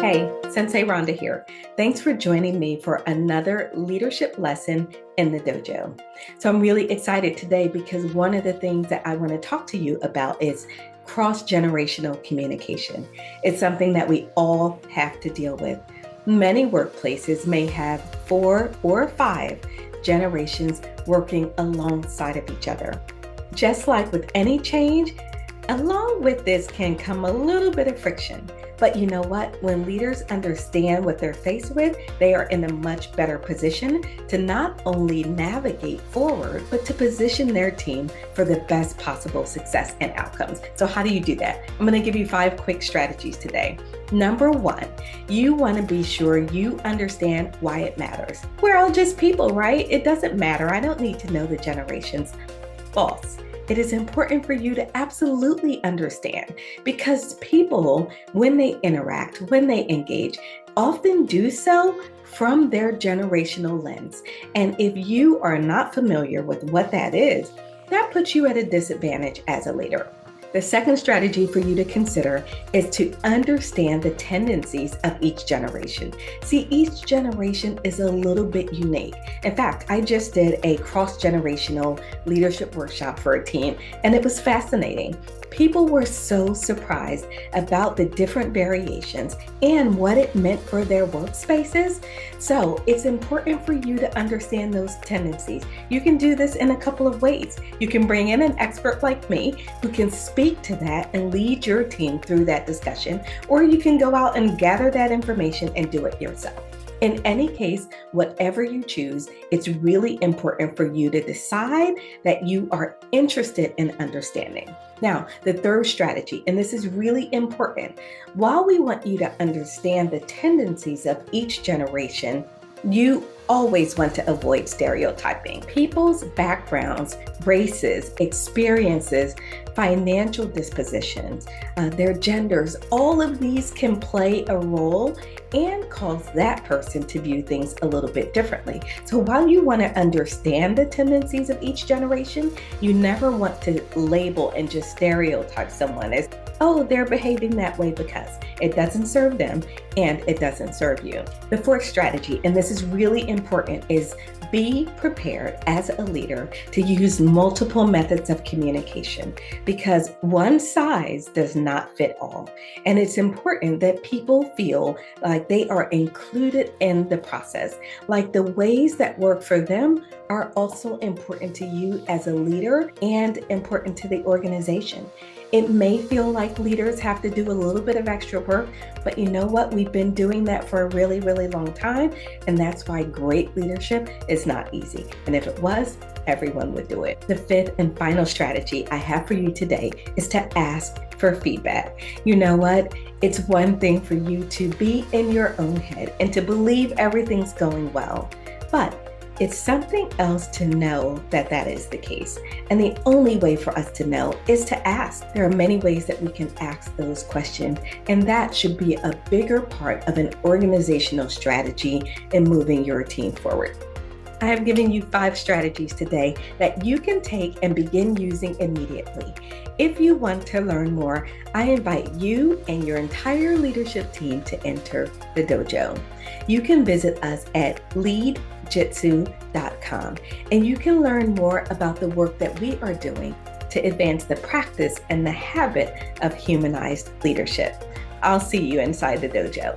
Hey, Sensei Rhonda here. Thanks for joining me for another leadership lesson in the dojo. So I'm really excited today because one of the things that I want to talk to you about is cross-generational communication. It's something that we all have to deal with. Many workplaces may have 4 or 5 generations working alongside of each other. Just like with any change, along with this can come a little bit of friction. But you know what? When leaders understand what they're faced with, they are in a much better position to not only navigate forward, but to position their team for the best possible success and outcomes. So how do you do that? I'm going to give you 5 quick strategies today. Number 1, you want to be sure you understand why it matters. We're all just people, right? It doesn't matter. I don't need to know the generations. False. It is important for you to absolutely understand because people, when they interact, when they engage, often do so from their generational lens. And if you are not familiar with what that is, that puts you at a disadvantage as a leader. The second strategy for you to consider is to understand the tendencies of each generation. See, each generation is a little bit unique. In fact, I just did a cross-generational leadership workshop for a team, and it was fascinating. People were so surprised about the different variations and what it meant for their workspaces. So it's important for you to understand those tendencies. You can do this in a couple of ways. You can bring in an expert like me who can speak to that and lead your team through that discussion, or you can go out and gather that information and do it yourself. In any case, whatever you choose, it's really important for you to decide that you are interested in understanding. Now, the third strategy, and this is really important, while we want you to understand the tendencies of each generation, you always want to avoid stereotyping. People's backgrounds, races, experiences, financial dispositions, their genders, all of these can play a role and cause that person to view things a little bit differently. So while you want to understand the tendencies of each generation, you never want to label and just stereotype someone as, oh, they're behaving that way because it doesn't serve them and it doesn't serve you. The fourth strategy, and this is really important, is be prepared as a leader to use multiple methods of communication because one size does not fit all. And it's important that people feel like they are included in the process, like the ways that work for them are also important to you as a leader and important to the organization. It may feel like leaders have to do a little bit of extra work, but you know what? We've been doing that for a really, really long time. And that's why great leadership is not easy. And if it was, everyone would do it. The fifth and final strategy I have for you today is to ask for feedback. You know what? It's one thing for you to be in your own head and to believe everything's going well, but it's something else to know that that is the case. And the only way for us to know is to ask. There are many ways that we can ask those questions, and that should be a bigger part of an organizational strategy in moving your team forward. I have given you 5 strategies today that you can take and begin using immediately. If you want to learn more, I invite you and your entire leadership team to enter the dojo. You can visit us at LEADJITSU.com, and you can learn more about the work that we are doing to advance the practice and the habit of humanized leadership. I'll see you inside the dojo.